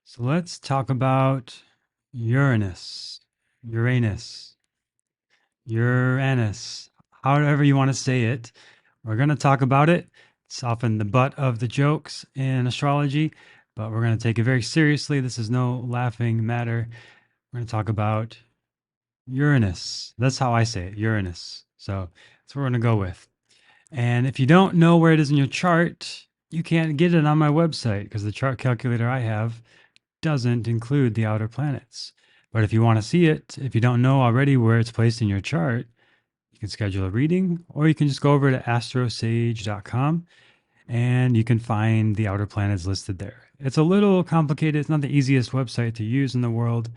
So let's talk about Uranus, Uranus, Uranus, however you want to say it. We're going to talk about it. It's often the butt of the jokes in astrology, but we're going to take it very seriously. This is no laughing matter. We're going to talk about Uranus. That's how I say it, Uranus. So that's what we're going to go with. And if you don't know where it is in your chart, you can't get it on my website because the chart calculator I have doesn't include the outer planets. But if you want to see it, if you don't know already where it's placed in your chart, you can schedule a reading or you can just go over to astrosage.com and you can find the outer planets listed there. It's a little complicated. It's not the easiest website to use in the world,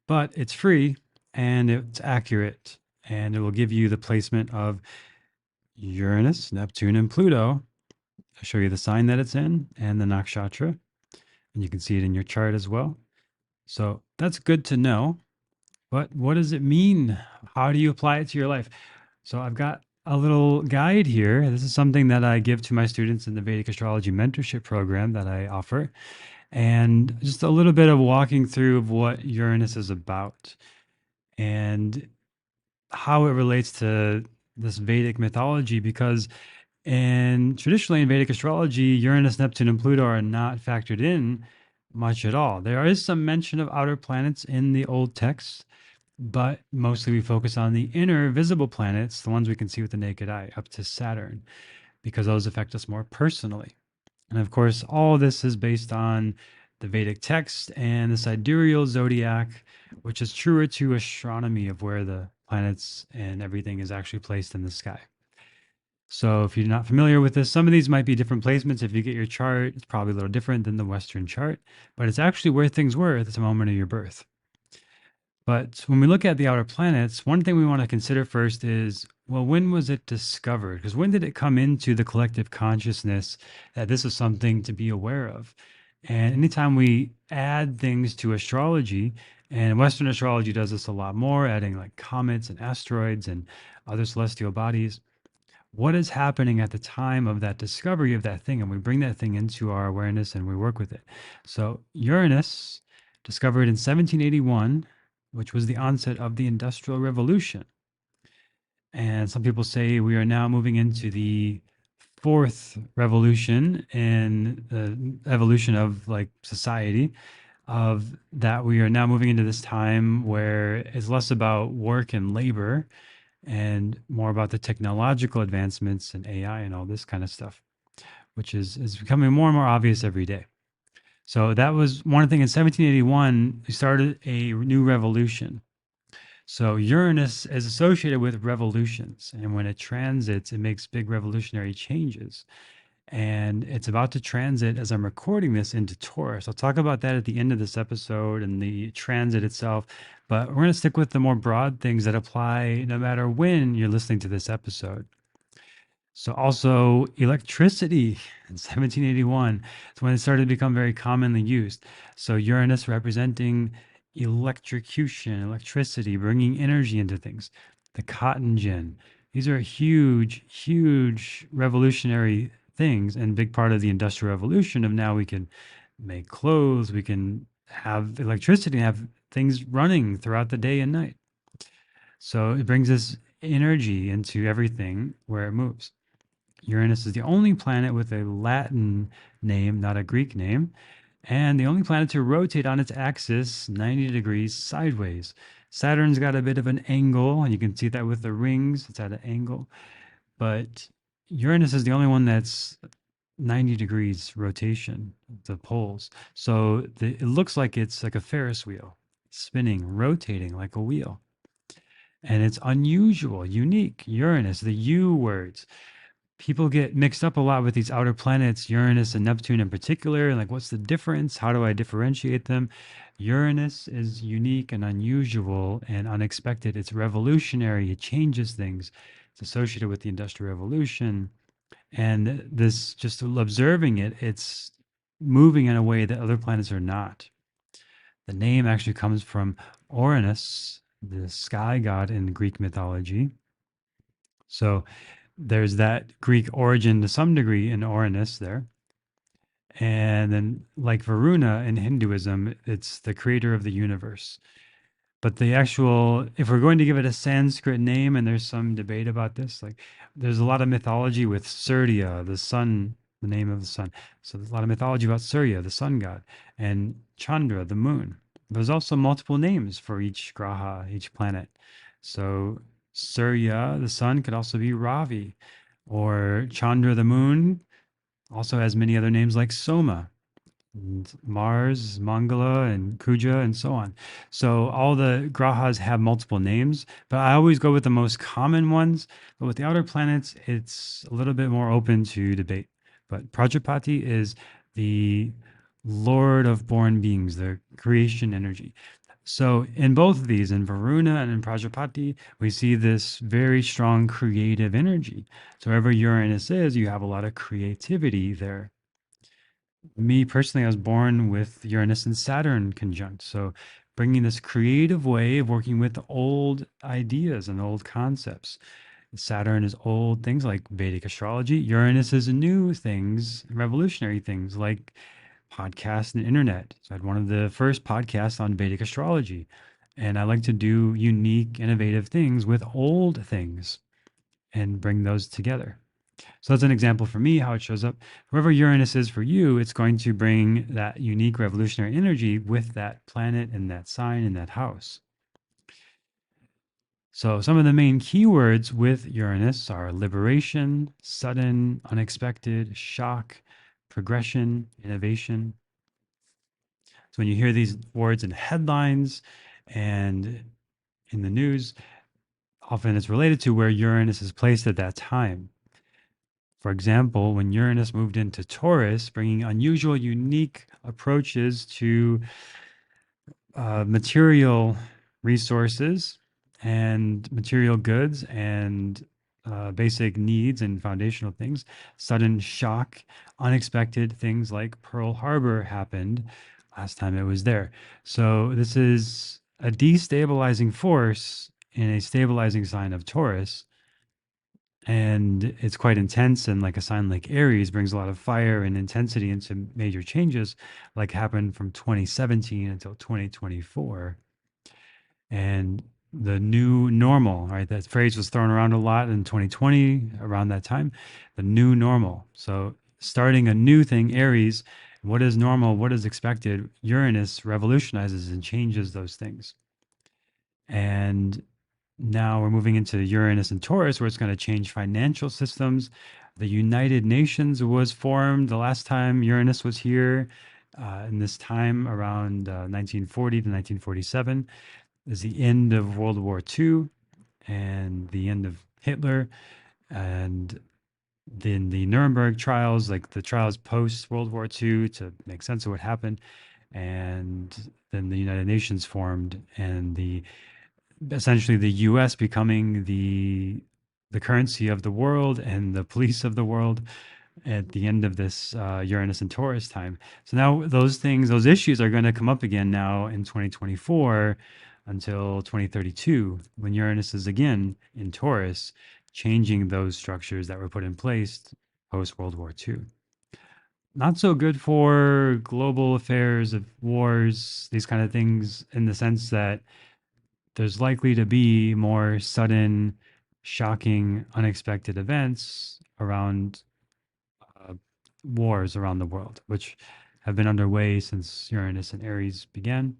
but it's free and it's accurate and it will give you the placement of Uranus, Neptune, and Pluto. I'll show you the sign that it's in and the nakshatra, and you can see it in your chart as well. So that's good to know. But what does it mean? How do you apply it to your life? So I've got a little guide here. This is something that I give to my students in the Vedic Astrology Mentorship Program that I offer. And just a little bit of walking through of what Uranus is about and how it relates to this Vedic mythology, because traditionally in Vedic astrology, Uranus, Neptune, and Pluto are not factored in much at all. There is some mention of outer planets in the old texts, but mostly we focus on the inner visible planets, the ones we can see with the naked eye, up to Saturn, because those affect us more personally. And of course, all this is based on the Vedic text and the sidereal zodiac, which is truer to astronomy of where the planets and everything is actually placed in the sky. So if you're not familiar with this, some of these might be different placements. If you get your chart, it's probably a little different than the Western chart, but it's actually where things were at the moment of your birth. But when we look at the outer planets, one thing we want to consider first is, well, when was it discovered? Because when did it come into the collective consciousness that this is something to be aware of? And anytime we add things to astrology, and Western astrology does this a lot more, adding like comets and asteroids and other celestial bodies, what is happening at the time of that discovery of that thing? And we bring that thing into our awareness and we work with it. So Uranus, discovered in 1781, which was the onset of the Industrial Revolution. And some people say we are now moving into the fourth revolution in the evolution of like society, of that we are now moving into this time where it's less about work and labor and more about the technological advancements and AI and all this kind of stuff, which is becoming more and more obvious every day. So that was one thing in 1781, we started a new revolution. So Uranus is associated with revolutions, and when it transits, it makes big revolutionary changes. And it's about to transit as I'm recording this into Taurus. I'll talk about that at the end of this episode and the transit itself, but we're going to stick with the more broad things that apply no matter when you're listening to this episode. So also electricity in 1781 is when it started to become very commonly used. So Uranus representing electrocution, electricity, bringing energy into things. The cotton gin. These are huge, huge revolutionary things and big part of the industrial revolution of now we can make clothes, we can have electricity and have things running throughout the day and night. So it brings this energy into everything where it moves. Uranus is the only planet with a Latin name, not a Greek name, and the only planet to rotate on its axis 90 degrees sideways. Saturn's got a bit of an angle, and you can see that with the rings, it's at an angle. But Uranus is the only one that's 90 degrees rotation, the poles. So it looks like it's like a Ferris wheel, spinning, rotating like a wheel. And it's unusual, unique. Uranus, the U words, people get mixed up a lot with these outer planets, Uranus and Neptune in particular, and like, what's the difference? How do I differentiate them? Uranus is unique and unusual and unexpected. It's revolutionary. It changes things. It's associated with the Industrial Revolution. And this, just observing it, it's moving in a way that other planets are not. The name actually comes from Uranus, the sky god in Greek mythology. So there's that Greek origin to some degree in Uranus there. And then, like Varuna in Hinduism, it's the creator of the universe. But the actual, if we're going to give it a Sanskrit name, and there's some debate about this, like there's a lot of mythology with Surya, the sun, the name of the sun. So there's a lot of mythology about Surya, the sun god, and Chandra, the moon. There's also multiple names for each graha, each planet. So Surya, the sun, could also be Ravi, or Chandra, the moon, also has many other names like Soma, and Mars, Mangala, and Kuja, and so on. So all the grahas have multiple names, but I always go with the most common ones. But with the outer planets, it's a little bit more open to debate. But Prajapati is the Lord of born beings, the creation energy. So in both of these, in Varuna and in Prajapati, we see this very strong creative energy. So wherever Uranus is, you have a lot of creativity there. Me personally, I was born with Uranus and Saturn conjunct. So bringing this creative way of working with old ideas and old concepts. Saturn is old things like Vedic astrology. Uranus is new things, revolutionary things like podcasts and internet. So I had one of the first podcasts on Vedic astrology. And I like to do unique, innovative things with old things and bring those together. So that's an example for me how it shows up. Wherever Uranus is for you, it's going to bring that unique revolutionary energy with that planet and that sign and that house. So some of the main keywords with Uranus are liberation, sudden, unexpected, shock, progression, innovation. So when you hear these words in headlines and in the news, often it's related to where Uranus is placed at that time. For example, when Uranus moved into Taurus, bringing unusual, unique approaches to material resources and material goods and basic needs and foundational things, sudden shock, unexpected things like Pearl Harbor happened last time it was there. So, this is a destabilizing force in a stabilizing sign of Taurus, and it's quite intense, and like a sign like Aries brings a lot of fire and intensity into major changes like happened from 2017 until 2024. And the new normal, right, that phrase was thrown around a lot in 2020 around that time, the new normal. So starting a new thing, Aries, what is normal, what is expected, Uranus revolutionizes and changes those things. And now we're moving into Uranus and Taurus, where it's going to change financial systems. The United Nations was formed the last time Uranus was here, in this time around 1940 to 1947. Is the end of World War II and the end of Hitler, and then the Nuremberg trials, like the trials post World War II to make sense of what happened. And then the United Nations formed, and the essentially the US becoming the currency of the world and the police of the world at the end of this Uranus and Taurus time. So now those things, those issues are going to come up again now in 2024 until 2032 when Uranus is again in Taurus, changing those structures that were put in place post World War II. Not so good for global affairs of wars, these kind of things, in the sense that there's likely to be more sudden, shocking, unexpected events around uh, wars around the world, which have been underway since Uranus and Aries began.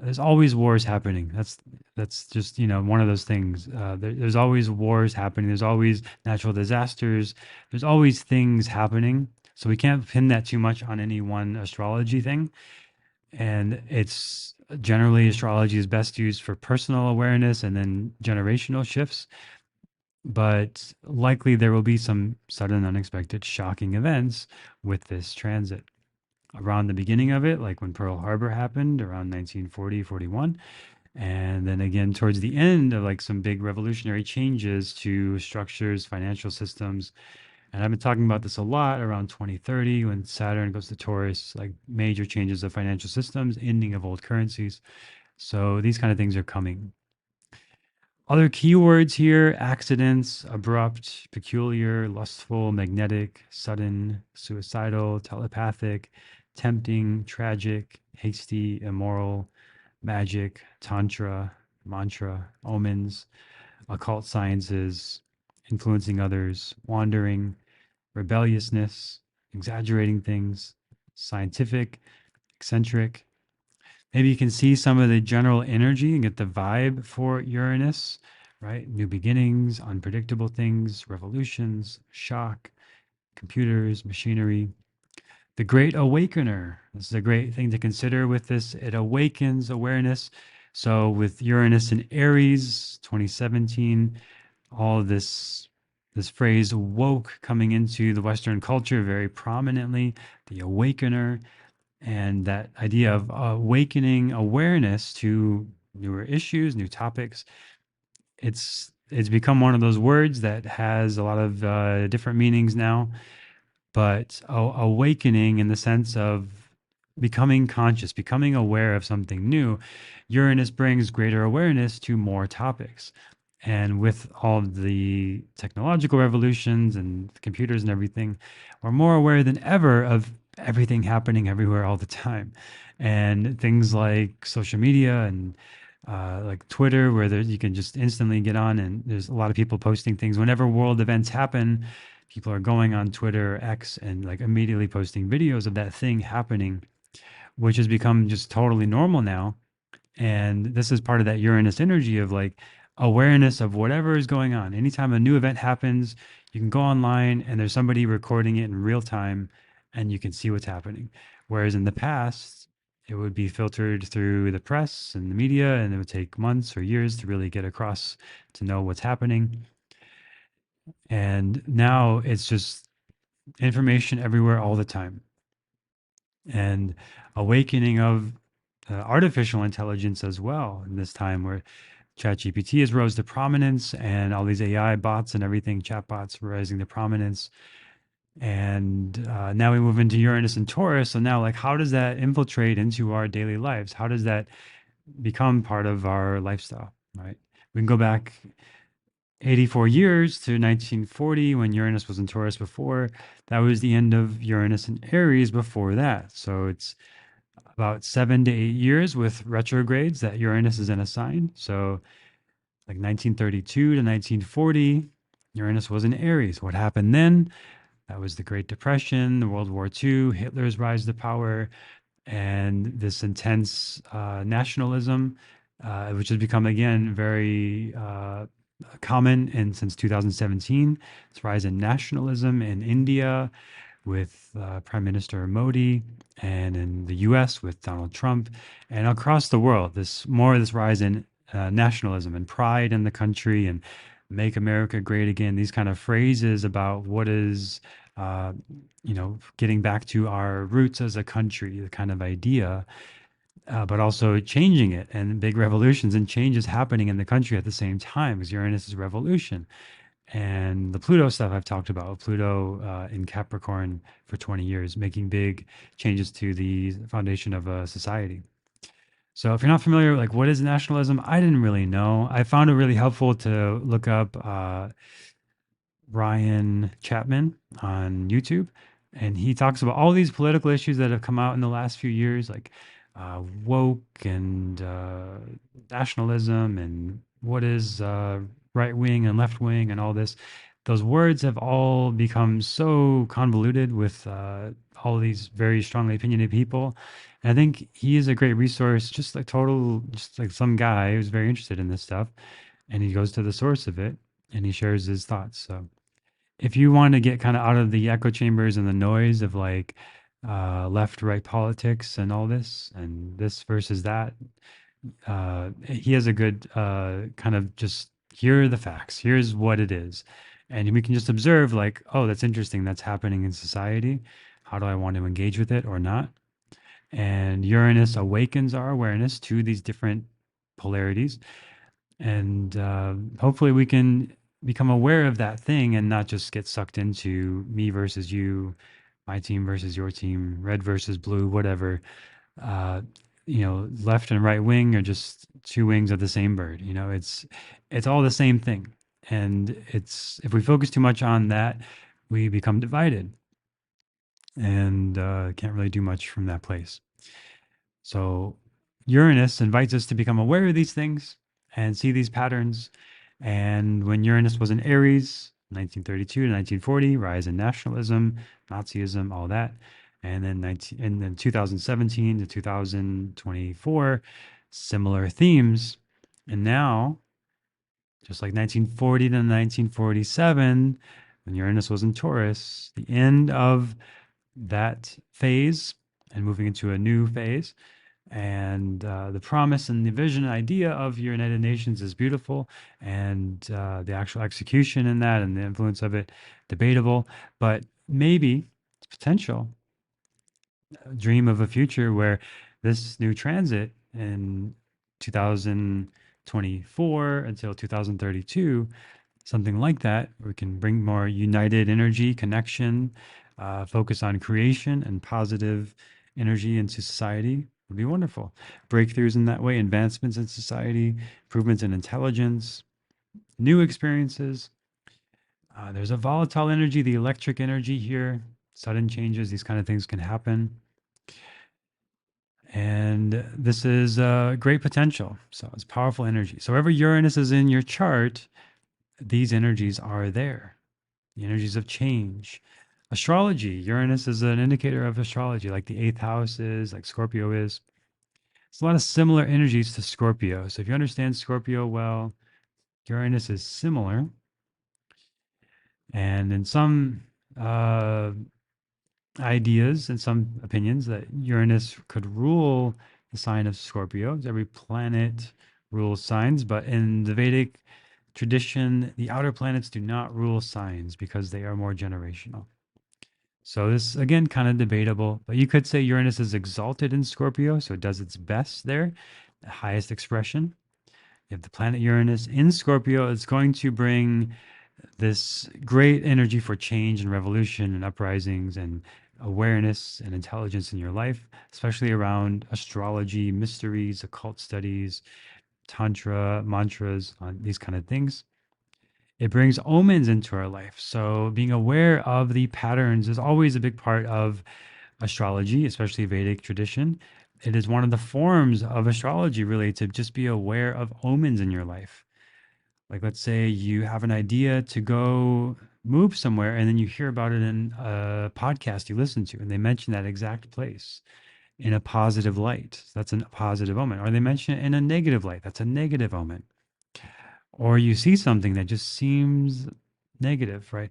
There's always wars happening. That's just one of those things. There's always wars happening. There's always natural disasters. There's always things happening. So we can't pin that too much on any one astrology thing. And it's generally astrology is best used for personal awareness and then generational shifts. But likely there will be some sudden, unexpected, shocking events with this transit around the beginning of it, like when Pearl Harbor happened around 1940, 41. And then again, towards the end of like some big revolutionary changes to structures, financial systems. And I've been talking about this a lot around 2030 when Saturn goes to Taurus, like major changes of financial systems, ending of old currencies. So these kind of things are coming. Other keywords here: accidents, abrupt, peculiar, lustful, magnetic, sudden, suicidal, telepathic, tempting, tragic, hasty, immoral, magic, tantra, mantra, omens, occult sciences, influencing others, wandering, rebelliousness, exaggerating things, scientific, eccentric. Maybe you can see some of the general energy and get the vibe for Uranus, right? New beginnings, unpredictable things, revolutions, shock, computers, machinery. The Great Awakener. This is a great thing to consider with this. It awakens awareness. So with Uranus in Aries, 2017, all this phrase woke coming into the Western culture very prominently, the awakener, and that idea of awakening awareness to newer issues, new topics. It's become one of those words that has a lot of different meanings now, but awakening in the sense of becoming conscious, becoming aware of something new. Uranus brings greater awareness to more topics. And with all of the technological revolutions and computers and everything, we're more aware than ever of everything happening everywhere all the time. And things like social media and like Twitter, where you can just instantly get on, and there's a lot of people posting things. Whenever world events happen, people are going on Twitter or X and like immediately posting videos of that thing happening, which has become just totally normal now. And this is part of that Uranus energy of like awareness of whatever is going on. Anytime a new event happens, you can go online and there's somebody recording it in real time and you can see what's happening. Whereas in the past, it would be filtered through the press and the media, and it would take months or years to really get across to know what's happening. And now it's just information everywhere all the time. And awakening of artificial intelligence as well in this time where ChatGPT has rose to prominence and all these AI bots and everything, chatbots rising to prominence. And now we move into Uranus and Taurus. So now, like, how does that infiltrate into our daily lives? How does that become part of our lifestyle, right? We can go back 84 years to 1940 when Uranus was in Taurus before. That was the end of Uranus and Aries before that. So it's about 7 to 8 years with retrogrades that Uranus is in a sign. So like 1932 to 1940, Uranus was in Aries. What happened then? That was the Great Depression, the World War II, Hitler's rise to power, and this intense nationalism, which has become again very common in since 2017. This rise in nationalism in India with Prime Minister Modi, and in the U.S. with Donald Trump, and across the world, this rise in nationalism and pride in the country and "Make America Great Again." These kind of phrases about what is, uh, getting back to our roots as a country, the kind of idea, but also changing it, and big revolutions and changes happening in the country at the same time as Uranus is revolution. And the Pluto stuff I've talked about, Pluto in Capricorn for 20 years, making big changes to the foundation of a society. So if you're not familiar, like what is nationalism, I didn't really know. I found it really helpful to look up Ryan Chapman on YouTube, and he talks about all these political issues that have come out in the last few years, like woke and nationalism, and what is right wing and left wing, and all this. Those words have all become so convoluted with all these very strongly opinionated people. And I think he is a great resource, just like some guy who's very interested in this stuff, and he goes to the source of it and he shares his thoughts. So if you want to get kind of out of the echo chambers and the noise of like left right politics and all this and this versus that, he has a good kind of just here are the facts, here's what it is, and we can just observe like, oh, that's interesting, that's happening in society, how do I want to engage with it or not? And Uranus awakens our awareness to these different polarities, and hopefully we can become aware of that thing and not just get sucked into me versus you, my team versus your team, red versus blue, whatever. uh, left and right wing are just two wings of the same bird. It's all the same thing. And it's if we focus too much on that, we become divided and can't really do much from that place. So Uranus invites us to become aware of these things and see these patterns. And when Uranus was in Aries, 1932 to 1940, rise in nationalism, Nazism, all that. And then 2017 to 2024, similar themes. And now, just like 1940 to 1947, when Uranus was in Taurus, the end of that phase and moving into a new phase. And the promise and the vision and idea of your United Nations is beautiful, and the actual execution in that and the influence of it, debatable. But maybe it's potential. Dream of a future where this new transit in 2024 until 2032, something like that, we can bring more united energy, connection, focus on creation and positive energy into society would be wonderful. Breakthroughs in that way, advancements in society, improvements in intelligence, new experiences. There's a volatile energy, the electric energy here, sudden changes, these kind of things can happen. And this is great potential. So it's powerful energy. So wherever Uranus is in your chart, these energies are there. The energies of change. Astrology, Uranus is an indicator of astrology, like the eighth house is, like Scorpio is. It's a lot of similar energies to Scorpio. So if you understand Scorpio well, Uranus is similar. And in some ideas and some opinions that Uranus could rule the sign of Scorpio. Every planet rules signs, but in the Vedic tradition, the outer planets do not rule signs because they are more generational. So this again kind of debatable, but you could say Uranus is exalted in Scorpio, so it does its best there, the highest expression. If the planet Uranus in Scorpio, it's going to bring this great energy for change and revolution and uprisings and awareness and intelligence in your life, especially around astrology, mysteries, occult studies, tantra, mantras, these kind of things. It brings omens into our life. So being aware of the patterns is always a big part of astrology, especially Vedic tradition. It is one of the forms of astrology, really, to just be aware of omens in your life. Like, let's say you have an idea to go move somewhere, and then you hear about it in a podcast you listen to, and they mention that exact place in a positive light. So that's a positive omen. Or they mention it in a negative light. That's a negative omen. Or you see something that just seems negative, right?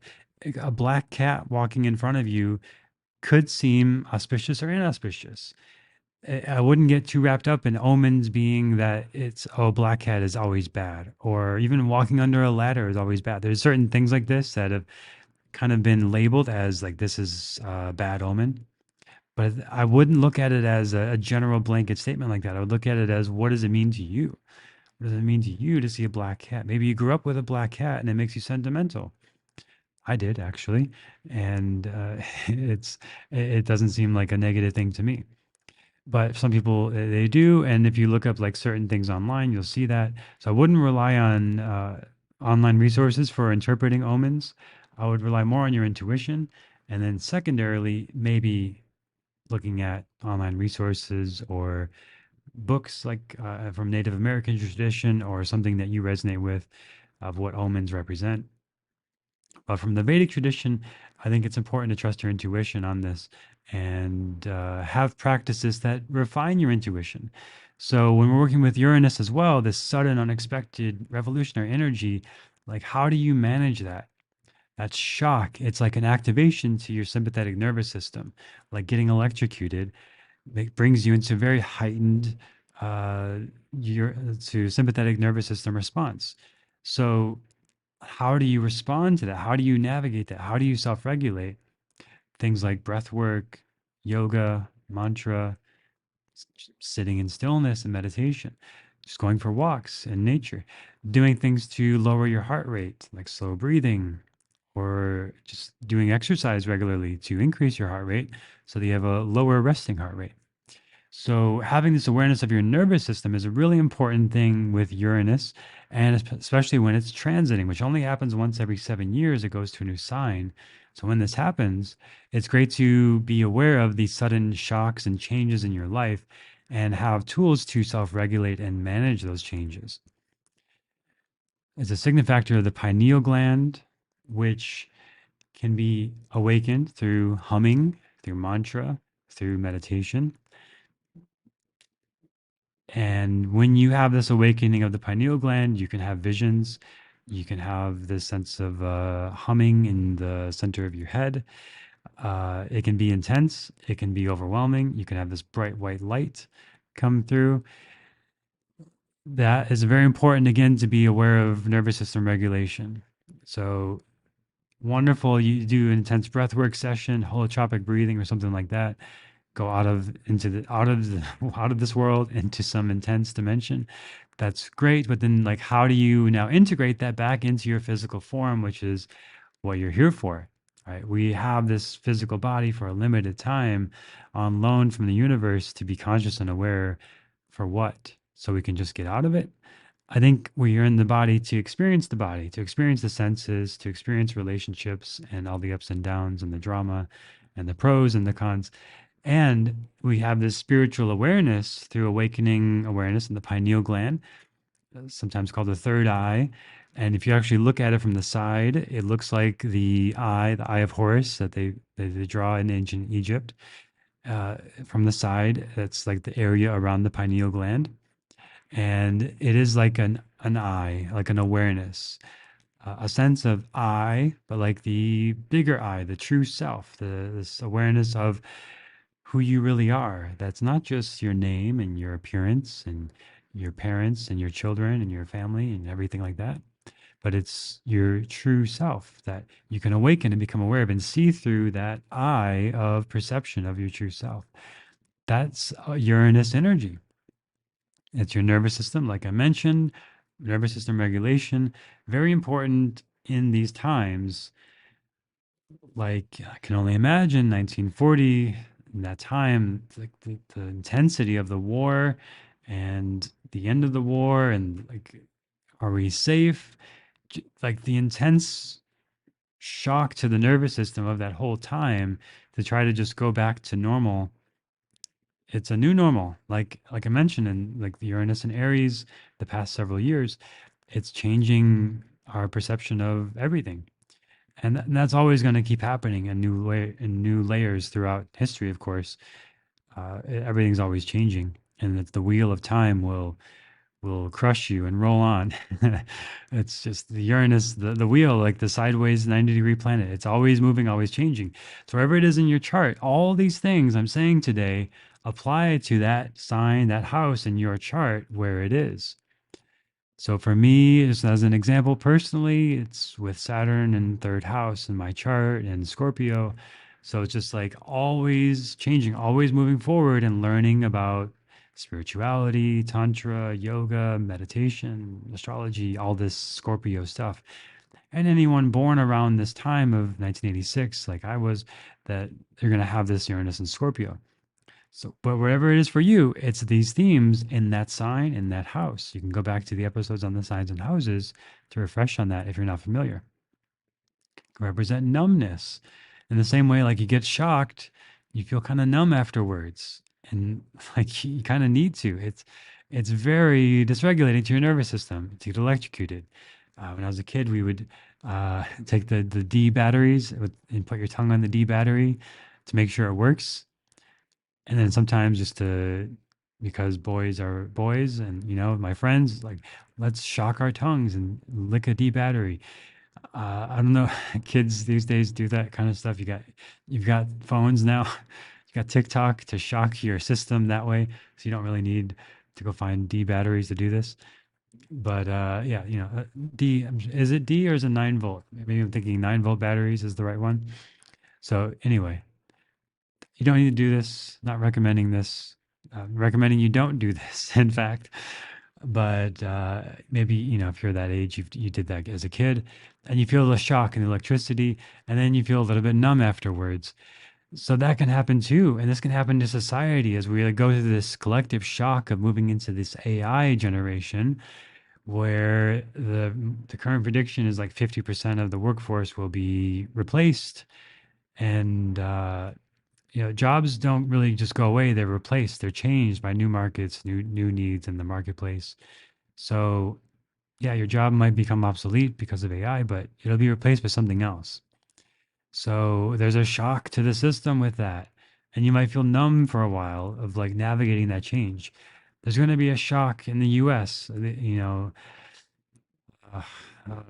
A black cat walking in front of you could seem auspicious or inauspicious. I wouldn't get too wrapped up in omens being that it's, oh, black cat is always bad, or even walking under a ladder is always bad. There's certain things like this that have kind of been labeled as like this is a bad omen. But I wouldn't look at it as a general blanket statement like that. I would look at it as, what does it mean to you? What does it mean to you to see a black cat? Maybe you grew up with a black cat and it makes you sentimental. I did actually, and it doesn't seem like a negative thing to me. But some people they do, and if you look up like certain things online, you'll see that. So I wouldn't rely on online resources for interpreting omens. I would rely more on your intuition, and then secondarily, maybe looking at online resources or books like from Native American tradition or something that you resonate with of what omens represent. But from the Vedic tradition, I think it's important to trust your intuition on this and have practices that refine your intuition. So when we're working with Uranus as well, this sudden, unexpected, revolutionary energy, like how do you manage that? That shock, it's like an activation to your sympathetic nervous system, like getting electrocuted. It brings you into very heightened uh, to sympathetic nervous system response. So how do you respond to that? How do you navigate that? How do you self regulate? Things like breath work, yoga, mantra, sitting in stillness and meditation, just going for walks in nature, doing things to lower your heart rate, like slow breathing, or just doing exercise regularly to increase your heart rate so that you have a lower resting heart rate. So having this awareness of your nervous system is a really important thing with Uranus, and especially when it's transiting, which only happens once every 7 years. It goes to a new sign. So when this happens, it's great to be aware of these sudden shocks and changes in your life and have tools to self-regulate and manage those changes. It's a signifactor of the pineal gland, which can be awakened through humming, through mantra, through meditation. And when you have this awakening of the pineal gland, you can have visions. You can have this sense of humming in the center of your head. It can be intense. It can be overwhelming. You can have this bright white light come through. That is very important, again, to be aware of nervous system regulation. So wonderful. You do an intense breath work session, holotropic breathing, or something like that. Go out of this world into some intense dimension. That's great, but then like how do you now integrate that back into your physical form, which is what you're here for, right? We have this physical body for a limited time on loan from the universe to be conscious and aware for what? So we can just get out of it. I think we're in the body, to experience the senses, to experience relationships and all the ups and downs and the drama and the pros and the cons. And we have this spiritual awareness through awakening awareness in the pineal gland, sometimes called the third eye. And if you actually look at it from the side, it looks like the eye of Horus that they draw in ancient Egypt. From the side, that's like the area around the pineal gland. And it is like an eye, like an awareness, a sense of I, but like the bigger I, the true self, this awareness of who you really are. That's not just your name and your appearance and your parents and your children and your family and everything like that, but it's your true self that you can awaken and become aware of and see through that eye of perception of your true self. That's Uranus energy. It's your nervous system, like I mentioned, nervous system regulation, very important in these times. Like I can only imagine 1940, in that time, like the intensity of the war and the end of the war, and like, are we safe? Like the intense shock to the nervous system of that whole time to try to just go back to normal. It's a new normal, like I mentioned, in like the Uranus and Aries, the past several years, it's changing our perception of everything. And that's always going to keep happening in new layers throughout history, of course. Everything's always changing, and the wheel of time will crush you and roll on. It's just the Uranus, the wheel, like the sideways 90-degree planet. It's always moving, always changing. So wherever it is in your chart, all these things I'm saying today apply to that sign, that house in your chart where it is. So for me, just as an example personally, it's with Saturn in third house in my chart and Scorpio. So it's just like always changing, always moving forward and learning about spirituality, tantra, yoga, meditation, astrology, all this Scorpio stuff. And anyone born around this time of 1986, like I was, that they're going to have this Uranus and Scorpio. So, but wherever it is for you, it's these themes in that sign, in that house. You can go back to the episodes on the signs and houses to refresh on that if you're not familiar. Represent numbness. In the same way, like you get shocked, you feel kind of numb afterwards. And like you kind of need to. It's very dysregulating to your nervous system to get electrocuted. When I was a kid, we would take the D batteries and put your tongue on the D battery to make sure it works. And then sometimes just to, because boys are boys and, my friends, like, let's shock our tongues and lick a D battery. I don't know. Kids these days do that kind of stuff. You've got phones now. You got TikTok to shock your system that way. So you don't really need to go find D batteries to do this. But yeah, D, is it D or is it 9 volt? Maybe I'm thinking 9 volt batteries is the right one. So anyway, you don't need to do this. Not recommending this. Recommending you don't do this, in fact. But maybe, if you're that age, you did that as a kid, and you feel the shock and the electricity, and then you feel a little bit numb afterwards. So that can happen too. And this can happen to society as we go through this collective shock of moving into this AI generation where the current prediction is like 50% of the workforce will be replaced. And jobs don't really just go away, they're replaced, they're changed by new markets, new needs in the marketplace. So yeah, your job might become obsolete because of AI, but it'll be replaced by something else. So there's a shock to the system with that. And you might feel numb for a while of like navigating that change. There's going to be a shock in the US. Uh,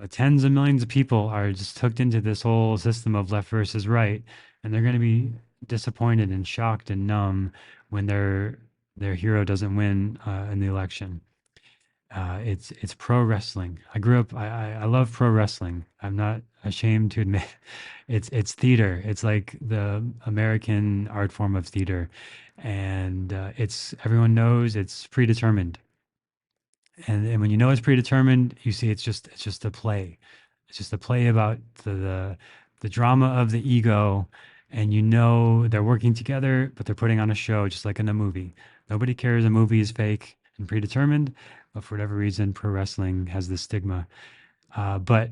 Tens of millions of people are just hooked into this whole system of left versus right. And they're going to be disappointed and shocked and numb when their hero doesn't win in the election. It's pro wrestling. I grew up. I love pro wrestling. I'm not ashamed to admit it's theater. It's like the American art form of theater, and it's everyone knows it's predetermined. And when you know it's predetermined, you see it's just a play. It's just a play about the drama of the ego, and you know they're working together, but they're putting on a show just like in a movie. Nobody cares a movie is fake and predetermined, but for whatever reason, pro wrestling has this stigma. But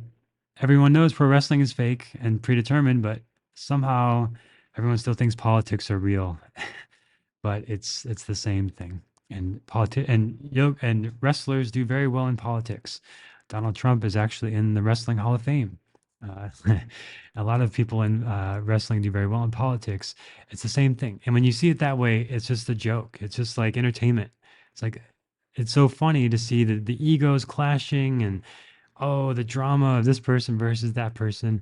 everyone knows pro wrestling is fake and predetermined, but somehow everyone still thinks politics are real. But it's the same thing. And and wrestlers do very well in politics. Donald Trump is actually in the Wrestling Hall of Fame. Uh, a lot of people in wrestling do very well in politics. It's the same thing. And when you see it that way, it's just a joke. It's just like entertainment. It's like it's so funny to see the egos clashing and oh, the drama of this person versus that person.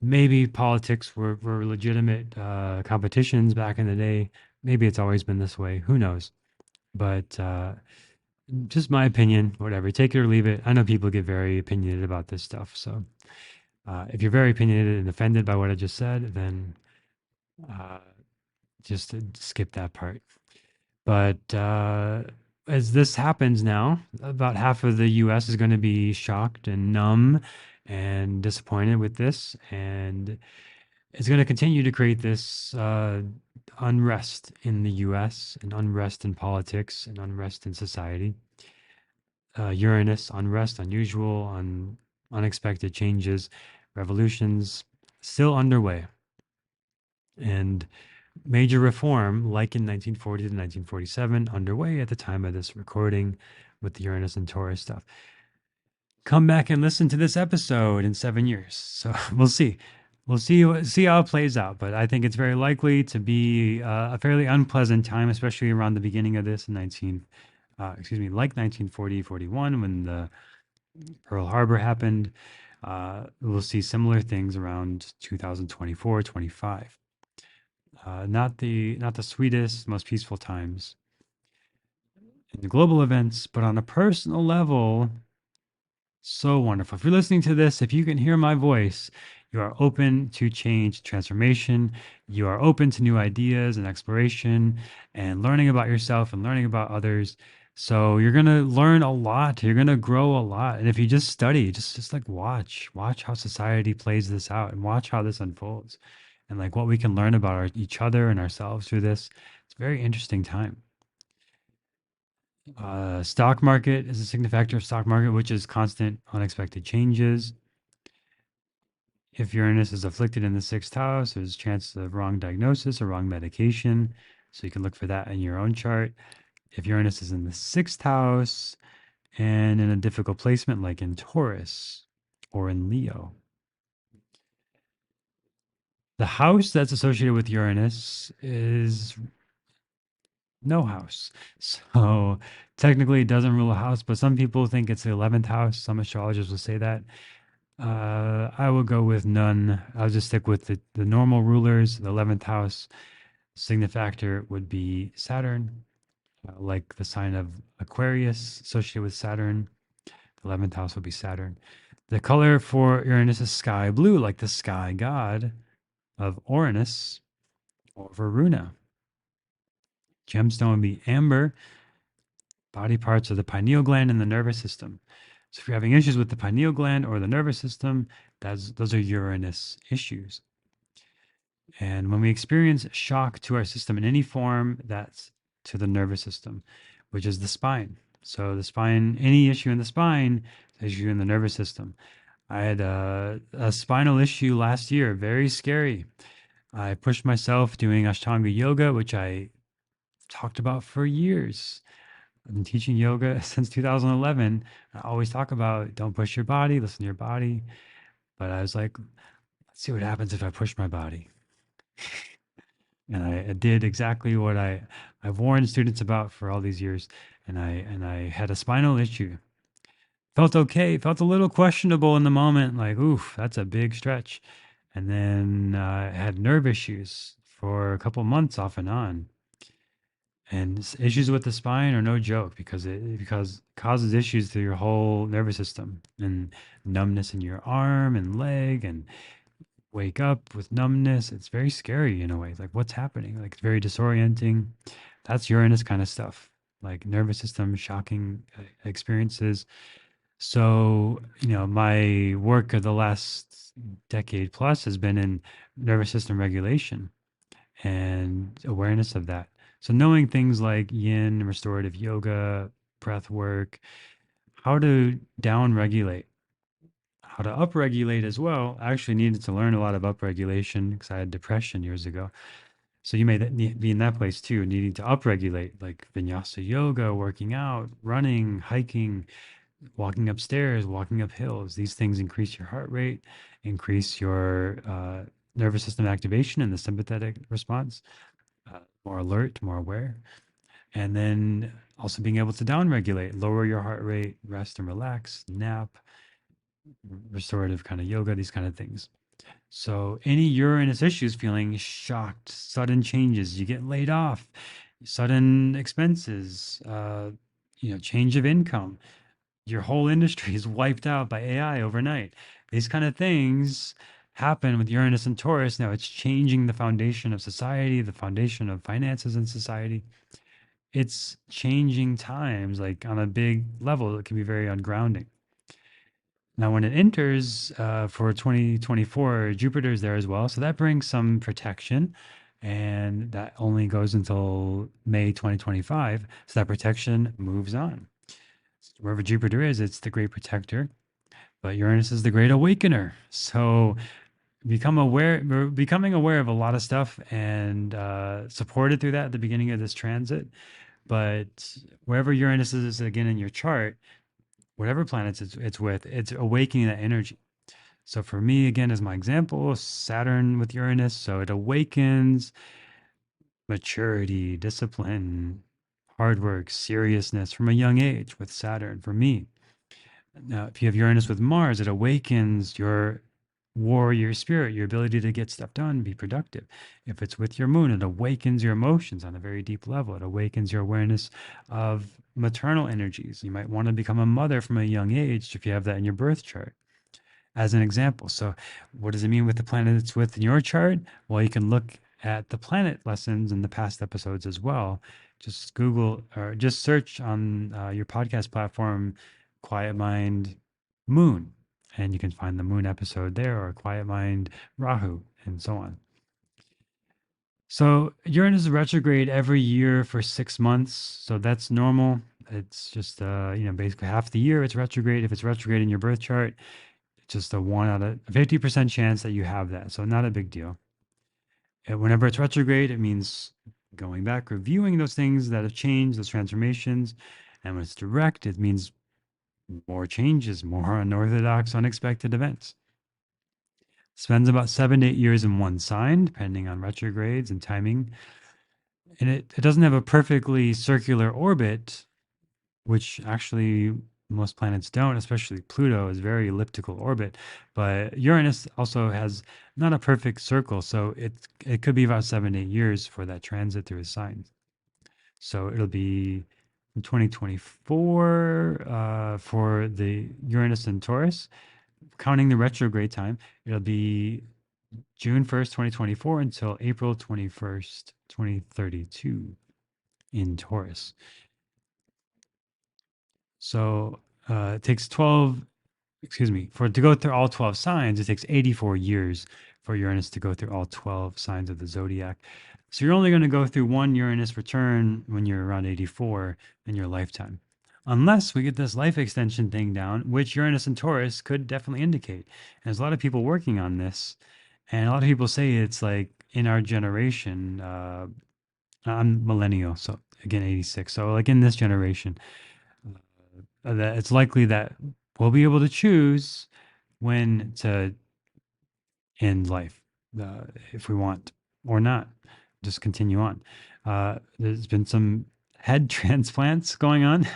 Maybe politics were legitimate competitions back in the day. Maybe it's always been this way. Who knows? But just my opinion, whatever. Take it or leave it. I know people get very opinionated about this stuff. So if you're very opinionated and offended by what I just said, then uh, just skip that part. But as this happens now, about half of the US is going to be shocked and numb and disappointed with this. And it's going to continue to create this unrest in the US and unrest in politics and unrest in society. Uranus, unrest, unusual, unexpected changes, revolutions still underway. And major reform, like in 1940 to 1947, underway at the time of this recording with the Uranus and Taurus stuff. Come back and listen to this episode in 7 years. So we'll see. We'll see how it plays out. But I think it's very likely to be a fairly unpleasant time, especially around the beginning of this in like 1940, 41, when the Pearl Harbor happened. We'll see similar things around 2024, 25. Not the sweetest, most peaceful times in the global events, but on a personal level, so wonderful. If you're listening to this, if you can hear my voice, you are open to change, transformation. You are open to new ideas and exploration and learning about yourself and learning about others. So you're going to learn a lot. You're going to grow a lot. And if you just study, just like watch how society plays this out and watch how this unfolds and like what we can learn about each other and ourselves through this. It's a very interesting time. Stock market is a significant factor of stock market, which is constant, unexpected changes. If Uranus is afflicted in the sixth house, there's a chance of wrong diagnosis or wrong medication. So you can look for that in your own chart. If Uranus is in the sixth house and in a difficult placement, like in Taurus or in Leo, the house that's associated with Uranus is no house. So technically it doesn't rule a house, but some people think it's the 11th house. Some astrologers will say that. I will go with none. I'll just stick with the normal rulers. The 11th house signifactor would be Saturn, like the sign of Aquarius associated with Saturn. The 11th house would be Saturn. The color for Uranus is sky blue, like the sky god of Uranus or Varuna. Gemstone would be amber. Body parts are the pineal gland and the nervous system. So if you're having issues with the pineal gland or the nervous system, those are Uranus issues. And when we experience shock to our system in any form, that's to the nervous system, which is the spine. So the spine, any issue in the spine, is issue in the nervous system. I had a spinal issue last year, very scary. I pushed myself doing Ashtanga yoga, which I talked about for years. I've been teaching yoga since 2011. I always talk about don't push your body, listen to your body. But I was like, let's see what happens if I push my body. And I did exactly what I've warned students about for all these years. And I had a spinal issue. Felt okay, felt a little questionable in the moment, like, oof, that's a big stretch. And then I had nerve issues for a couple months off and on. And issues with the spine are no joke because it causes issues to your whole nervous system and numbness in your arm and leg and wake up with numbness. It's very scary in a way. It's like what's happening? Like it's very disorienting. That's Uranus kind of stuff. Like nervous system shocking experiences. So, my work of the last decade plus has been in nervous system regulation and awareness of that. So knowing things like yin, restorative yoga, breath work, how to down regulate, how to upregulate as well. I actually needed to learn a lot of upregulation because I had depression years ago. So you may be in that place too, needing to upregulate, like vinyasa yoga, working out, running, hiking, walking upstairs, walking up hills. These things increase your heart rate, increase your nervous system activation and the sympathetic response, more alert, more aware. And then also being able to downregulate, lower your heart rate, rest and relax, nap, restorative kind of yoga, these kind of things. So any Uranus issues, feeling shocked, sudden changes, you get laid off, sudden expenses, change of income, your whole industry is wiped out by AI overnight. These kind of things happen with Uranus and Taurus. Now it's changing the foundation of society, the foundation of finances in society. It's changing times, like on a big level. It can be very ungrounding. Now, when it enters for 2024, Jupiter is there as well. So that brings some protection. And that only goes until May 2025. So that protection moves on. Wherever Jupiter is, it's the great protector. But Uranus is the great awakener. So we're becoming aware of a lot of stuff and supported through that at the beginning of this transit. But wherever Uranus is again in your chart, whatever planets it's with, it's awakening that energy. So for me, again, as my example, Saturn with Uranus, so it awakens maturity, discipline, hard work, seriousness from a young age with Saturn for me. Now, if you have Uranus with Mars, it awakens your warrior spirit, your ability to get stuff done, be productive. If it's with your moon, it awakens your emotions on a very deep level. It awakens your awareness of maternal energies. You might want to become a mother from a young age if you have that in your birth chart, as an example. So, what does it mean with the planet it's with in your chart? Well, you can look at the planet lessons in the past episodes as well. Just Google or just search on your podcast platform, Quiet Mind Moon, and you can find the Moon episode there, or Quiet Mind Rahu, and so on. So, Uranus is retrograde every year for 6 months. So, that's normal. It's just, basically half the year it's retrograde. If it's retrograde in your birth chart, just a 1 out of 50% chance that you have that. So not a big deal. And whenever it's retrograde, it means going back, reviewing those things that have changed, those transformations. And when it's direct, it means more changes, more unorthodox, unexpected events. Spends about 7 to 8 years in one sign, depending on retrogrades and timing. And it doesn't have a perfectly circular orbit, which actually most planets don't, especially Pluto is very elliptical orbit. But Uranus also has not a perfect circle, so it could be about 7 to 8 years for that transit through his sign. So it'll be in 2024 for the Uranus and Taurus, counting the retrograde time. It'll be June 1st, 2024 until April 21st, 2032 in Taurus. So it takes 12, excuse me, for to go through all 12 signs, it takes 84 years for Uranus to go through all 12 signs of the zodiac. So you're only going to go through one Uranus return when you're around 84 in your lifetime. Unless we get this life extension thing down, which Uranus and Taurus could definitely indicate. And there's a lot of people working on this. And a lot of people say it's like in our generation. I'm millennial, so again, 86. So, like in this generation, that it's likely that we'll be able to choose when to end life, if we want or not, just continue on. There's been some head transplants going on.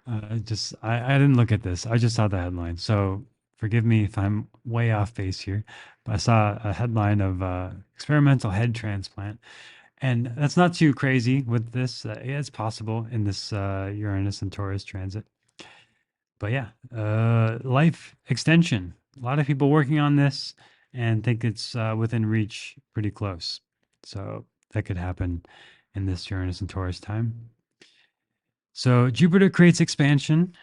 I didn't look at this. I just saw the headline. So forgive me if I'm way off base here, but I saw a headline of experimental head transplant. And that's not too crazy with this. Yeah, it's possible in this Uranus and Taurus transit. But yeah, life extension. A lot of people working on this and think it's within reach, pretty close. So that could happen in this Uranus and Taurus time. So Jupiter creates expansion,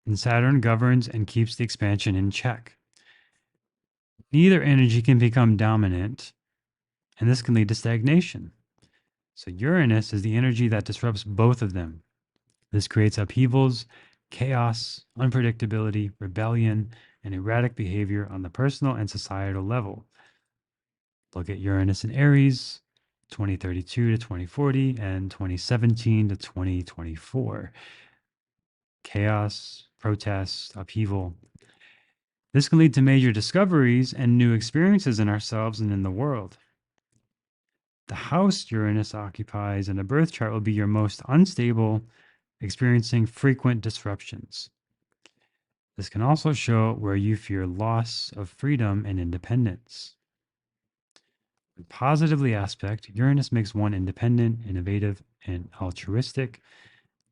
and Saturn governs and keeps the expansion in check. Neither energy can become dominant, and this can lead to stagnation. So Uranus is the energy that disrupts both of them. This creates upheavals, chaos, unpredictability, rebellion, and erratic behavior on the personal and societal level. Look at Uranus in Aries, 2032 to 2040, and 2017 to 2024. Chaos, protest, upheaval. This can lead to major discoveries and new experiences in ourselves and in the world. The house Uranus occupies in a birth chart will be your most unstable, experiencing frequent disruptions. This can also show where you fear loss of freedom and independence. When positively aspect, Uranus makes one independent, innovative, and altruistic.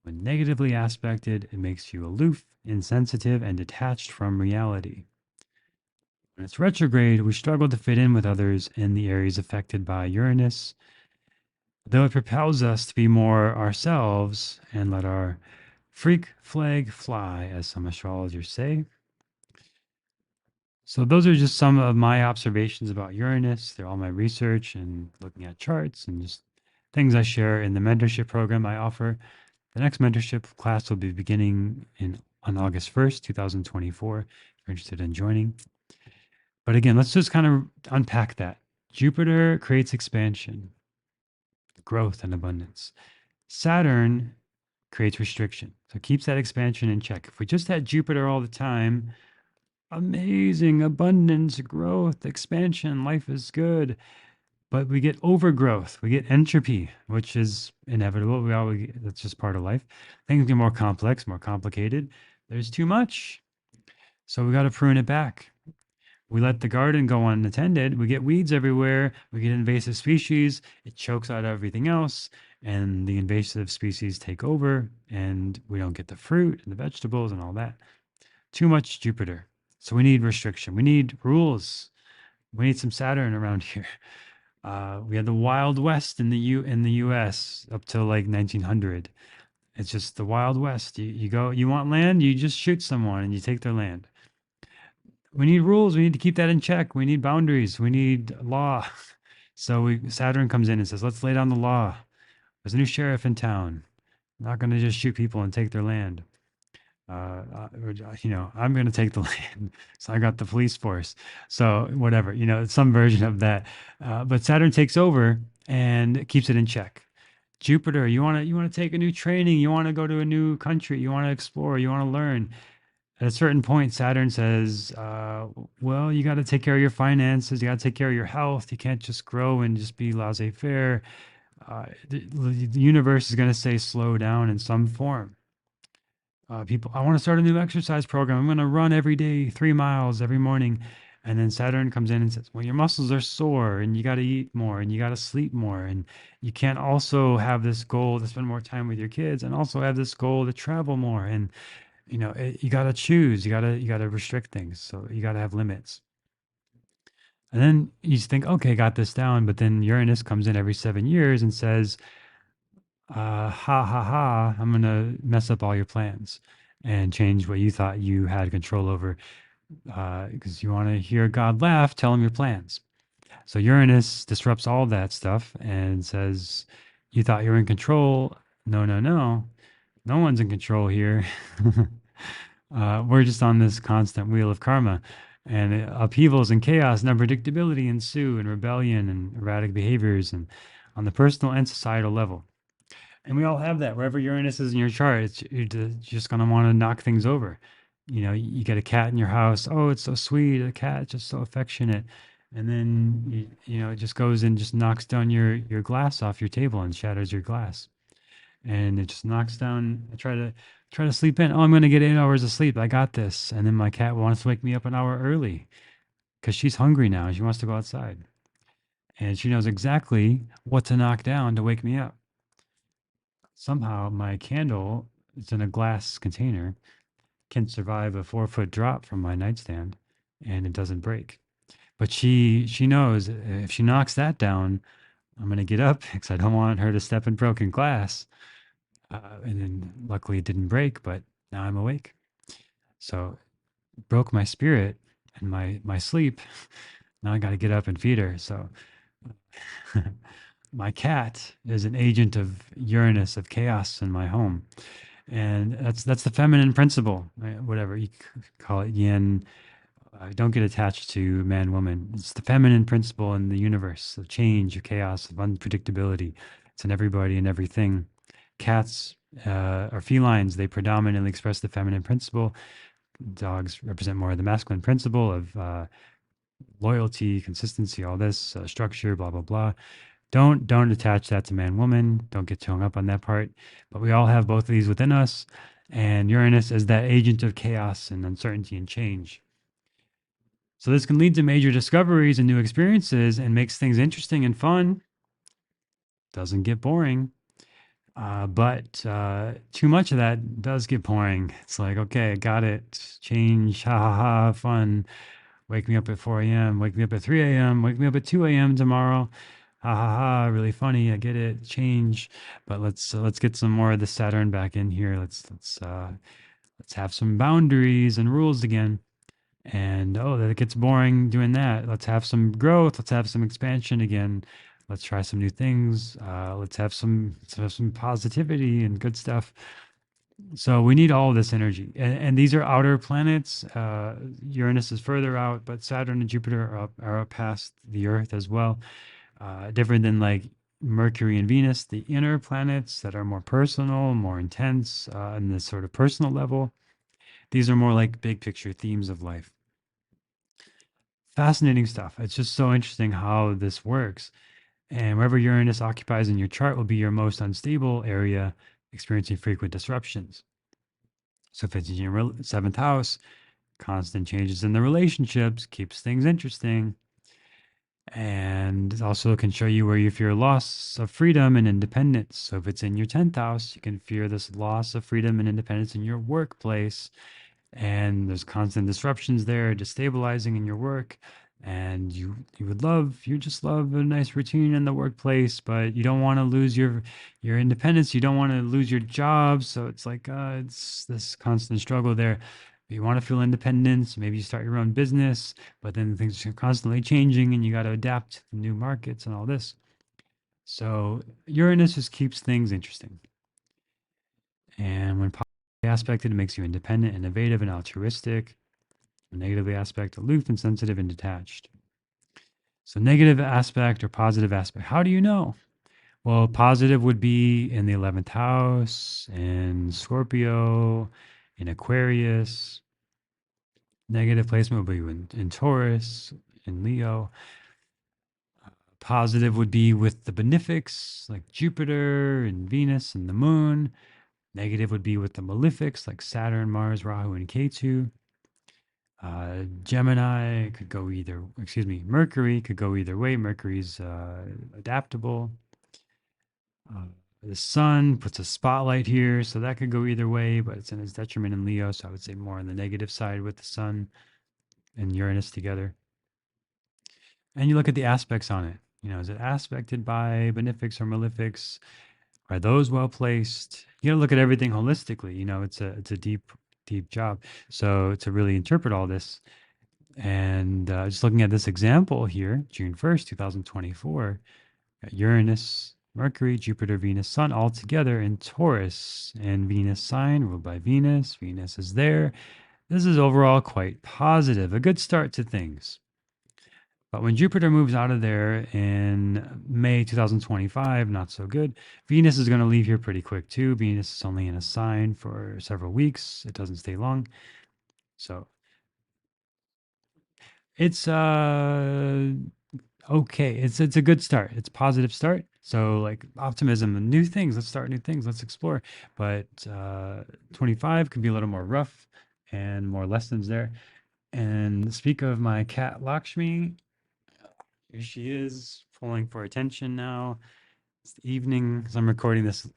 When negatively aspected, it makes you aloof, insensitive, and detached from reality. When it's retrograde, we struggle to fit in with others in the areas affected by Uranus, though it propels us to be more ourselves and let our freak flag fly, as some astrologers say. So those are just some of my observations about Uranus. They're all my research and looking at charts and just things I share in the mentorship program I offer. The next mentorship class will be beginning on August 1st, 2024, if you're interested in joining. But again, let's just kind of unpack that. Jupiter creates expansion, growth, and abundance. Saturn creates restriction. So it keeps that expansion in check. If we just had Jupiter all the time, amazing abundance, growth, expansion, life is good. But we get overgrowth, we get entropy, which is inevitable. That's just part of life. Things get more complex, more complicated. There's too much. So we got to prune it back. We let the garden go unattended. We get weeds everywhere. We get invasive species. It chokes out everything else. And the invasive species take over. And we don't get the fruit and the vegetables and all that. Too much Jupiter. So we need restriction. We need rules. We need some Saturn around here. We had the Wild West in the U.S. up till like 1900. It's just the Wild West. You go, you want land, you just shoot someone and you take their land. We need rules. We need to keep that in check. We need boundaries. We need law. So Saturn comes in and says, let's lay down the law. There's a new sheriff in town. I'm not going to just shoot people and take their land. I'm going to take the land. So I got the police force. So whatever, it's some version of that. But Saturn takes over and keeps it in check. Jupiter, you want to take a new training. You want to go to a new country. You want to explore. You want to learn. At a certain point, Saturn says, well, you got to take care of your finances. You got to take care of your health. You can't just grow and just be laissez-faire. The universe is going to say slow down in some form. I want to start a new exercise program. I'm going to run every day, 3 miles every morning. And then Saturn comes in and says, well, your muscles are sore and you got to eat more and you got to sleep more. And you can't also have this goal to spend more time with your kids and also have this goal to travel more. And, you got to choose, you got to restrict things. So you got to have limits. And then you just think, okay, got this down. But then Uranus comes in every 7 years and says, I'm going to mess up all your plans and change what you thought you had control over. because you want to hear God laugh, tell him your plans. So Uranus disrupts all that stuff and says, "You thought you were in control? No, no, no. No one's in control here. We're just on this constant wheel of karma, and upheavals and chaos and unpredictability ensue, and rebellion and erratic behaviors, and on the personal and societal level." And we all have that. Wherever Uranus is in your chart, you're just going to want to knock things over. You get a cat in your house. Oh, it's so sweet. A cat, just so affectionate. And then, it just goes and just knocks down your glass off your table and shatters your glass. And it just knocks down. I try to sleep in. Oh, I'm going to get 8 hours of sleep. I got this. And then my cat wants to wake me up an hour early because she's hungry now. She wants to go outside. And she knows exactly what to knock down to wake me up. Somehow my candle, it's in a glass container, can survive a 4 foot drop from my nightstand and it doesn't break. But she knows if she knocks that down, I'm gonna get up because I don't want her to step in broken glass. And then luckily it didn't break, but now I'm awake. So it broke my spirit and my sleep. Now I got to get up and feed her. So my cat is an agent of Uranus of chaos in my home, and that's the feminine principle, right? Whatever you call it, yin. Don't get attached to man, woman. It's the feminine principle in the universe of change, of chaos, of unpredictability. It's in everybody and everything. Cats or felines, they predominantly express the feminine principle. Dogs represent more of the masculine principle of loyalty, consistency, all this structure, blah blah blah. Don't attach that to man woman. Don't get too hung up on that part. But we all have both of these within us, and Uranus is that agent of chaos and uncertainty and change. So this can lead to major discoveries and new experiences and makes things interesting and fun. Doesn't get boring. But too much of that does get boring. It's like, okay, I got it. Change, ha ha ha, fun. Wake me up at 4 a.m., wake me up at 3 a.m., wake me up at 2 a.m. tomorrow. Ha ha ha, really funny. I get it. Change. But let's get some more of the Saturn back in here. Let's have some boundaries and rules again. And oh, that gets boring doing that. Let's have some growth. Let's have some expansion again. Let's try some new things. Let's have some positivity and good stuff. So we need all of this energy, and these are outer planets. Uranus is further out, but Saturn and Jupiter are up past the Earth as well. Different than like Mercury and Venus, the inner planets that are more personal, more intense, on this sort of personal level. These are more like big picture themes of life. Fascinating stuff. It's just so interesting how this works. And wherever Uranus occupies in your chart will be your most unstable area, experiencing frequent disruptions. So if it's in your seventh house, constant changes in the relationships keeps things interesting. And it also can show you where you fear loss of freedom and independence. So if it's in your 10th house, you can fear this loss of freedom and independence in your workplace. And there's constant disruptions there, destabilizing in your work. And you just love a nice routine in the workplace, but you don't want to lose your independence. You don't want to lose your job. So it's like it's this constant struggle there. You want to feel independence. Maybe you start your own business, but then things are constantly changing, and you got to adapt to the new markets and all this. So Uranus just keeps things interesting. And when positively aspected, it makes you independent, innovative, and altruistic. Negatively aspect, aloof and sensitive and detached. So negative aspect or positive aspect. How do you know? Well, positive would be in the 11th house, in Scorpio, in Aquarius. Negative placement would be in Taurus, in Leo. Positive would be with the benefics, like Jupiter and Venus and the moon. Negative would be with the malefics, like Saturn, Mars, Rahu, and Ketu. Gemini could go either, excuse me, Mercury could go either way. Mercury's adaptable. Uh, the sun puts a spotlight here, so that could go either way, but it's in its detriment in Leo, so I would say more on the negative side with the sun and Uranus together. And you look at the aspects on it. Is it aspected by benefics or malefics? Are those well placed? You got to look at everything holistically. It's a deep deep job. So to really interpret all this, and just looking at this example here, June 1st, 2024, got Uranus, Mercury, Jupiter, Venus, Sun all together in Taurus, and Venus sign ruled by Venus. Venus is there. This is overall quite positive, a good start to things. But when Jupiter moves out of there in May 2025, not so good. Venus is going to leave here pretty quick too. Venus is only in a sign for several weeks. It doesn't stay long. So it's okay. It's a good start. It's a positive start. So like optimism and new things. Let's start new things. Let's explore. But 25 could be a little more rough and more lessons there. And speak of my cat Lakshmi, here she is pulling for attention now. It's the evening because I'm recording this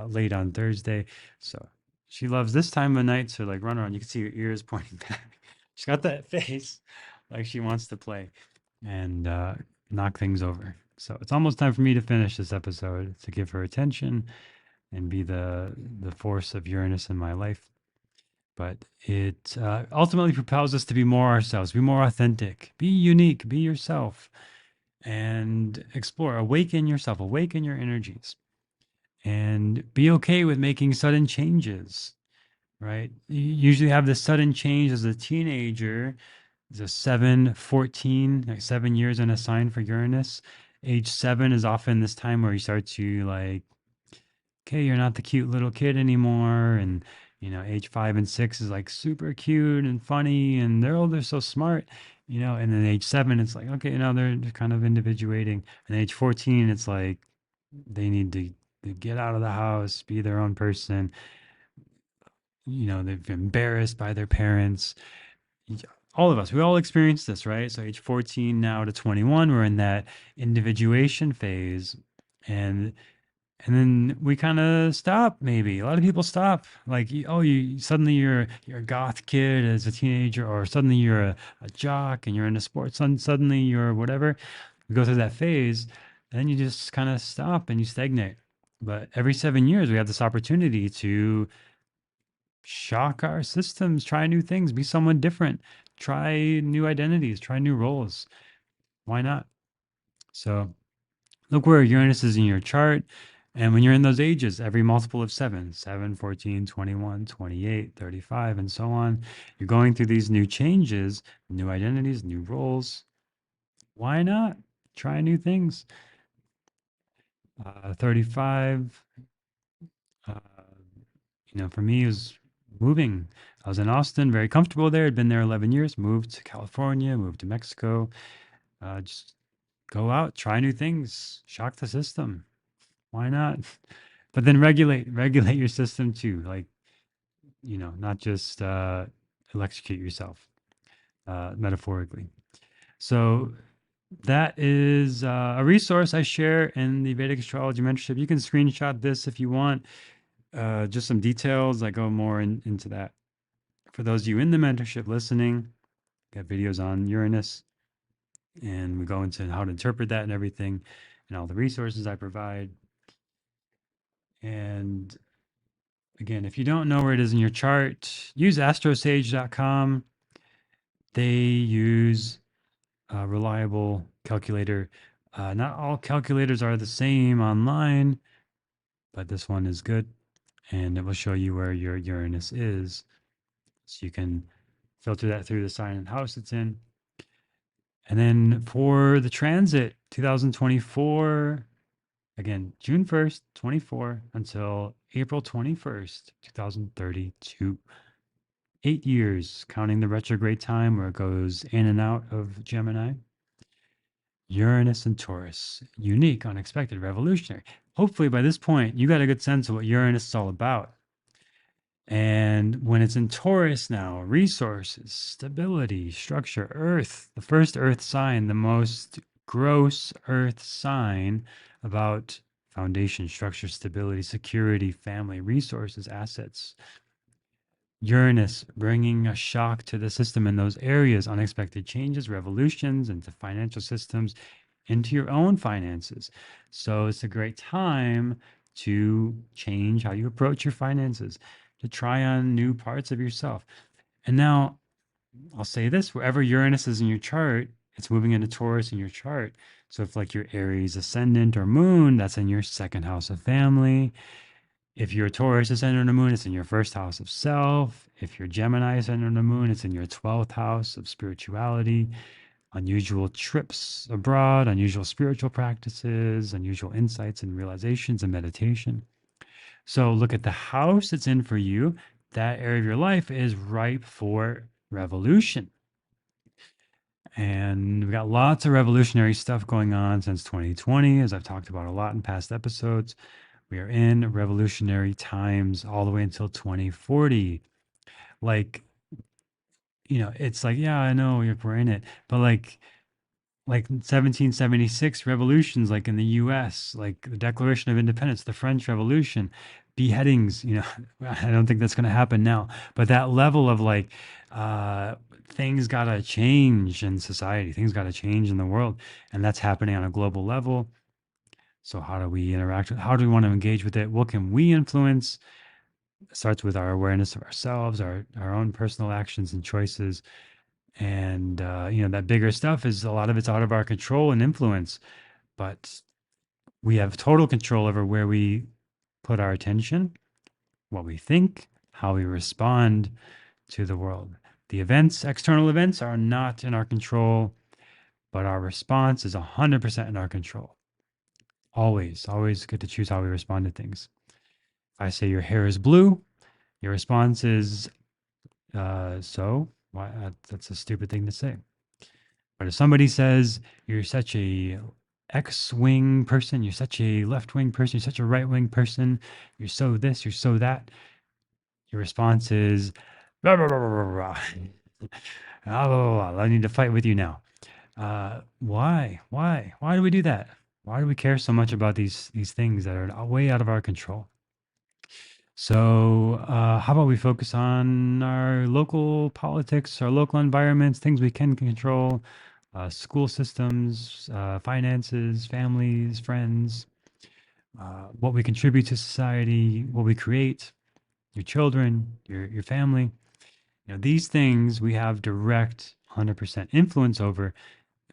late on Thursday. So she loves this time of night to like run around. You can see her ears pointing back. She's got that face like she wants to play and knock things over. So it's almost time for me to finish this episode to give her attention and be the force of Uranus in my life. But it ultimately propels us to be more ourselves, be more authentic, be unique, be yourself, and explore, awaken yourself, awaken your energies, and be okay with making sudden changes, right? You usually have this sudden change as a teenager. It's a 7, 14, like 7 years in a sign for Uranus. Age 7 is often this time where you start to like, okay, you're not the cute little kid anymore. And, age 5 and 6 is like super cute and funny and they're so smart, and then age 7, it's like, okay, they're kind of individuating. And age 14, it's like they need to get out of the house, be their own person. They've been embarrassed by their parents. All of us, we all experience this, right? So age 14 now to 21, we're in that individuation phase. And then we kind of stop. Maybe a lot of people stop. Like, you suddenly you're a goth kid as a teenager, or suddenly you're a jock and you're into sports. Suddenly you're whatever. We go through that phase, and then you just kind of stop and you stagnate. But every 7 years, we have this opportunity to shock our systems, try new things, be someone different, try new identities, try new roles. Why not? So look where Uranus is in your chart. And when you're in those ages, every multiple of 7, 7, 14, 21, 28, 35, and so on, you're going through these new changes, new identities, new roles. Why not? Try new things. 35, uh, for me, it was moving. I was in Austin, very comfortable there. I'd been there 11 years, moved to California, moved to Mexico. Just go out, try new things, shock the system. Why not? But then regulate your system too. Like, not just electrocute yourself, metaphorically. So that is a resource I share in the Vedic Astrology Mentorship. You can screenshot this if you want. Just some details. I go more into that. For those of you in the mentorship listening, got videos on Uranus, and we go into how to interpret that and everything, and all the resources I provide. And again, if you don't know where it is in your chart, use astrosage.com. They use a reliable calculator. Not all calculators are the same online, but this one is good. And it will show you where your Uranus is. So you can filter that through the sign and house it's in. And then for the transit, 2024, again, June 1st, 24 until April 21st, 2032. 8 years, counting the retrograde time where it goes in and out of Gemini. Uranus and Taurus, unique, unexpected, revolutionary. Hopefully by this point, you got a good sense of what Uranus is all about. And when it's in Taurus now, resources, stability, structure, Earth, the first Earth sign, the most gross Earth sign about foundation, structure, stability, security, family, resources, assets. Uranus bringing a shock to the system in those areas, unexpected changes, revolutions into financial systems, into your own finances. So it's a great time to change how you approach your finances, to try on new parts of yourself. And now I'll say this, wherever Uranus is in your chart, it's moving into Taurus in your chart. So if like your Aries ascendant or moon, that's in your second house of family. If you're Taurus ascendant or moon, it's in your first house of self. If you're Gemini ascendant or moon, it's in your 12th house of spirituality, unusual trips abroad, unusual spiritual practices, unusual insights and realizations and meditation. So look at the house it's in for you. That area of your life is ripe for revolution. And we've got lots of revolutionary stuff going on since 2020, as I've talked about a lot in past episodes. We are in revolutionary times all the way until 2040. Like, it's like, yeah, I know we're in it, but like 1776 revolutions, like in the US, like the Declaration of Independence, the French Revolution, beheadings, I don't think that's going to happen now, but that level of like, uh, things got to change in society, things got to change in the world, and that's happening on a global level. So how do we interact with, how do we want to engage with it? What can we influence? It starts with our awareness of ourselves, our own personal actions and choices. And, that bigger stuff is a lot of it's out of our control and influence, but we have total control over where we put our attention, what we think, how we respond to the world. The events, external events, are not in our control, but our response is 100% in our control. Always get to choose how we respond to things. If I say your hair is blue, your response is, so? Why? That's a stupid thing to say. But if somebody says you're such a X-wing person, you're such a left-wing person, you're such a right-wing person, you're so this, you're so that, your response is, "Blah, blah, blah, blah, blah, blah. Blah, blah, blah, blah. I need to fight with you now." Why? Why do we do that? Why do we care so much about these things that are way out of our control? So, how about we focus on our local politics, our local environments, things we can control, school systems, finances, families, friends, what we contribute to society, what we create, your children, your family. These things we have direct 100% influence over,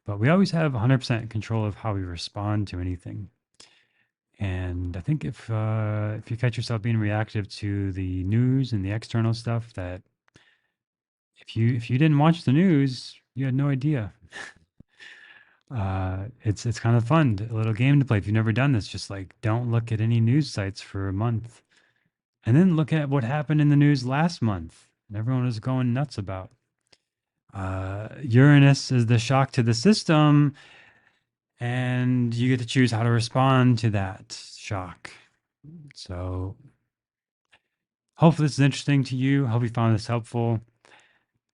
but we always have 100% control of how we respond to anything. And I think if you catch yourself being reactive to the news and the external stuff, that if you didn't watch the news, you had no idea. It's kind of fun, a little game to play. If you've never done this, just like don't look at any news sites for a month, and then look at what happened in the news last month, and everyone was going nuts about. Uranus is the shock to the system, and you get to choose how to respond to that shock. So hopefully this is interesting to you. Hope you found this helpful.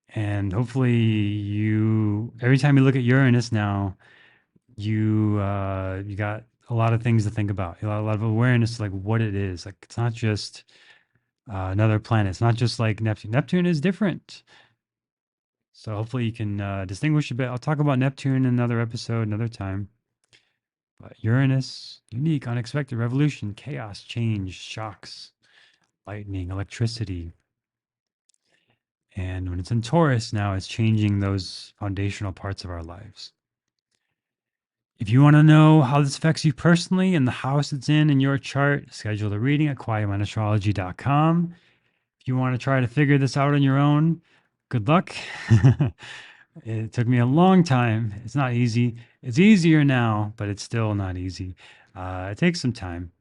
And hopefully every time you look at Uranus now, you got a lot of things to think about. You got a lot of awareness, like what it is. Like it's not just another planet. It's not just like Neptune. Neptune is different. So hopefully you can distinguish a bit. I'll talk about Neptune in another episode, another time. But Uranus, unique, unexpected, revolution, chaos, change, shocks, lightning, electricity. And when it's in Taurus now, it's changing those foundational parts of our lives. If you want to know how this affects you personally and the house it's in your chart, schedule a reading at quietmindastrology.com. If you want to try to figure this out on your own, good luck. It took me a long time. It's not easy. It's easier now, but it's still not easy. It takes some time.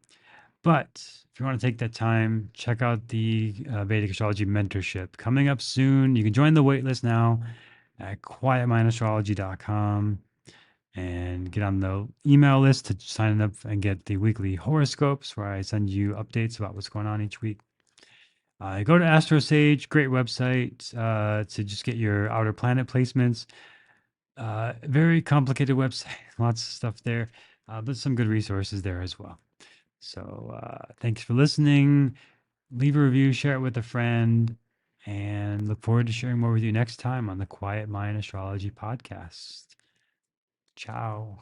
But if you want to take that time, check out the Vedic Astrology Mentorship coming up soon. You can join the waitlist now at quietmindastrology.com and get on the email list to sign up and get the weekly horoscopes where I send you updates about what's going on each week. Go to AstroSage, great website to just get your outer planet placements. Very complicated website, lots of stuff there, but some good resources there as well. So thanks for listening. Leave a review, share it with a friend, and look forward to sharing more with you next time on the Quiet Mind Astrology Podcast. Ciao.